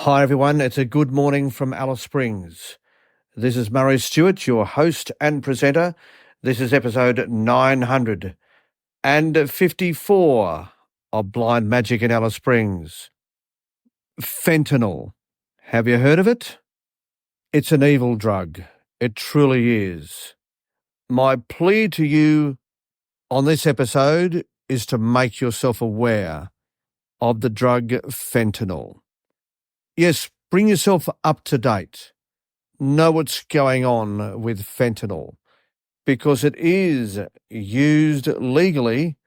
Hi everyone, it's a good morning from Alice Springs. This is Murray Stewart, your host and presenter. This is episode 954 of Blind Magic in Alice Springs. Fentanyl. Have you heard of it? It's an evil drug. It truly is. My plea to you on this episode is to make yourself aware of the drug fentanyl. Yes, bring yourself up to date. Know what's going on with fentanyl because it is used legally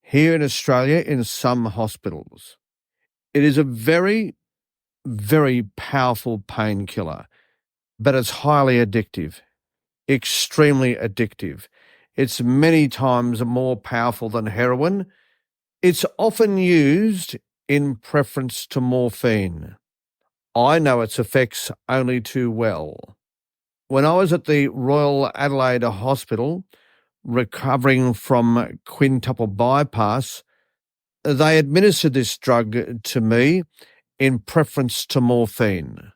here in Australia in some hospitals. It is a very, very powerful painkiller, but it's highly addictive, extremely addictive. It's many times more powerful than heroin. It's often used in preference to morphine. I know its effects only too well. When I was at the Royal Adelaide Hospital recovering from quintuple bypass, they administered this drug to me in preference to morphine.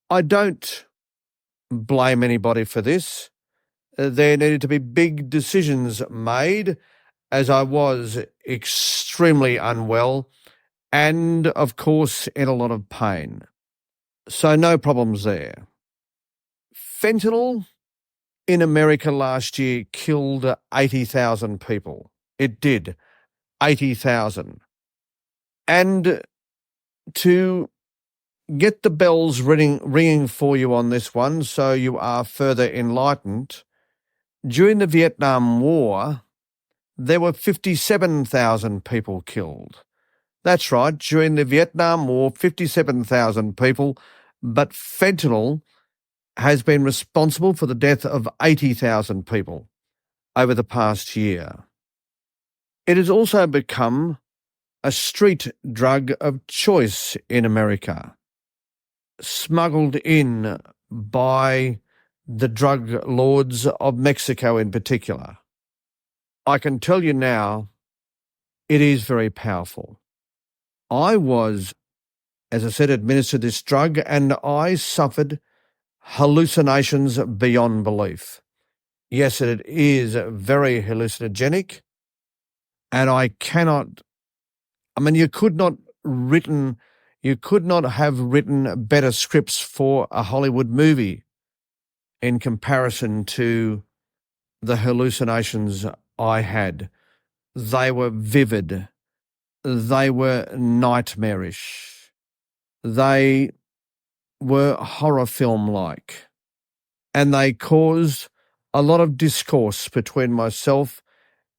I don't blame anybody for this. There needed to be big decisions made as I was extremely unwell and, of course, in a lot of pain. So no problems there. Fentanyl in America last year killed 80,000 people. It did, 80,000. And to get the bells ringing for you on this one so you are further enlightened, during the Vietnam War, there were 57,000 people killed. That's right, during the Vietnam War, 57,000 people, but fentanyl has been responsible for the death of 80,000 people over the past year. It has also become a street drug of choice in America, smuggled in by the drug lords of Mexico in particular. I can tell you now, it is very powerful. I was, as I said, administered this drug and I suffered hallucinations beyond belief. Yes, it is very hallucinogenic, and you could not have written better scripts for a Hollywood movie in comparison to the hallucinations I had. They were vivid. They were nightmarish. They were horror film-like. And they caused a lot of discourse between myself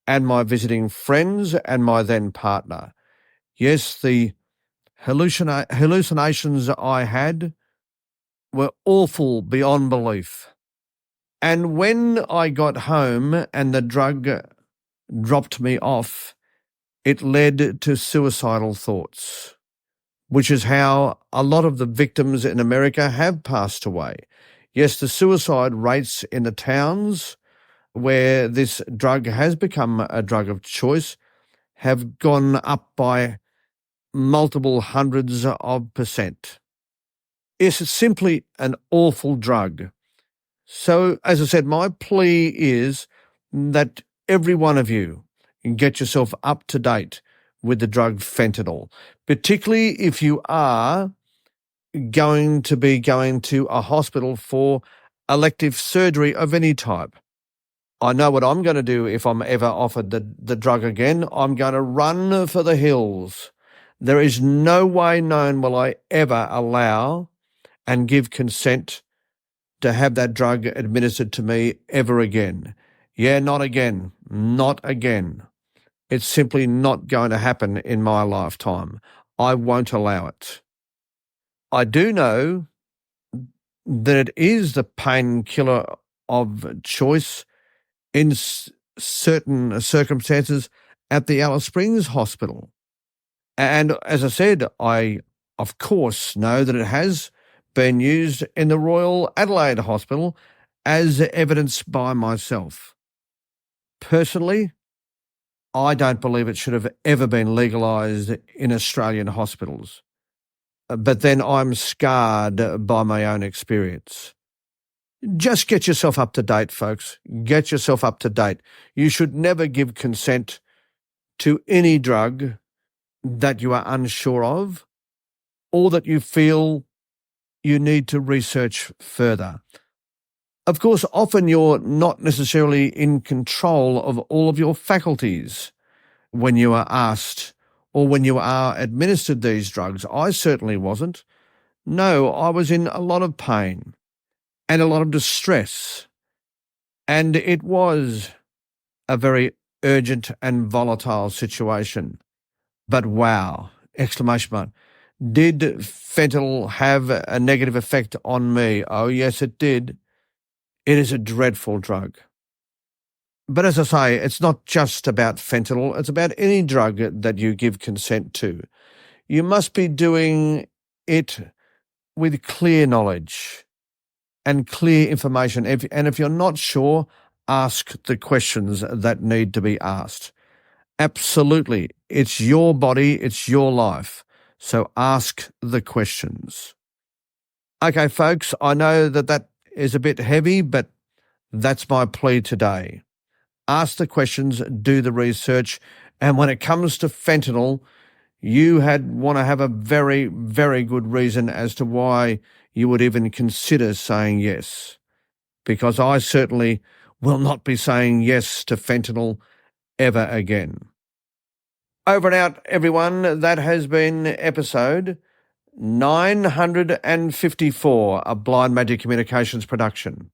and my visiting friends and my then partner. Yes, the hallucinations I had were awful beyond belief. And when I got home and the drug dropped me off, it led to suicidal thoughts, which is how a lot of the victims in America have passed away. Yes, the suicide rates in the towns where this drug has become a drug of choice have gone up by multiple hundreds of percent. Yes, it's simply an awful drug. So, as I said, my plea is that every one of you get yourself up to date with the drug fentanyl, particularly if you are going to be going to a hospital for elective surgery of any type. I know what I'm going to do if I'm ever offered the drug again. I'm going to run for the hills. There is no way known will I ever allow and give consent to have that drug administered to me ever again. Yeah, not again. Not again. It's simply not going to happen in my lifetime. I won't allow it. I do know that it is the painkiller of choice in certain circumstances at the Alice Springs Hospital. And as I said, I, of course, know that it has been used in the Royal Adelaide Hospital as evidenced by myself. Personally, I don't believe it should have ever been legalised in Australian hospitals. but then I'm scarred by my own experience. Just get yourself up to date, folks. Get yourself up to date. You should never give consent to any drug that you are unsure of or that you feel you need to research further. Of course, often you're not necessarily in control of all of your faculties when you are asked or when you are administered these drugs. I certainly wasn't. No, I was in a lot of pain and a lot of distress, and it was a very urgent and volatile situation. But wow, exclamation mark. Did fentanyl have a negative effect on me? Oh, yes, it did. It is a dreadful drug. But as I say, it's not just about fentanyl. It's about any drug that you give consent to. You must be doing it with clear knowledge and clear information. And if you're not sure, ask the questions that need to be asked. Absolutely. It's your body, it's your life. So ask the questions. Okay, folks, I know that is a bit heavy, but that's my plea today. Ask the questions, do the research, and when it comes to fentanyl, you want to have a very, very good reason as to why you would even consider saying yes. Because I certainly will not be saying yes to fentanyl ever again. Over and out, everyone. That has been episode 954, a Blind Magic Communications production.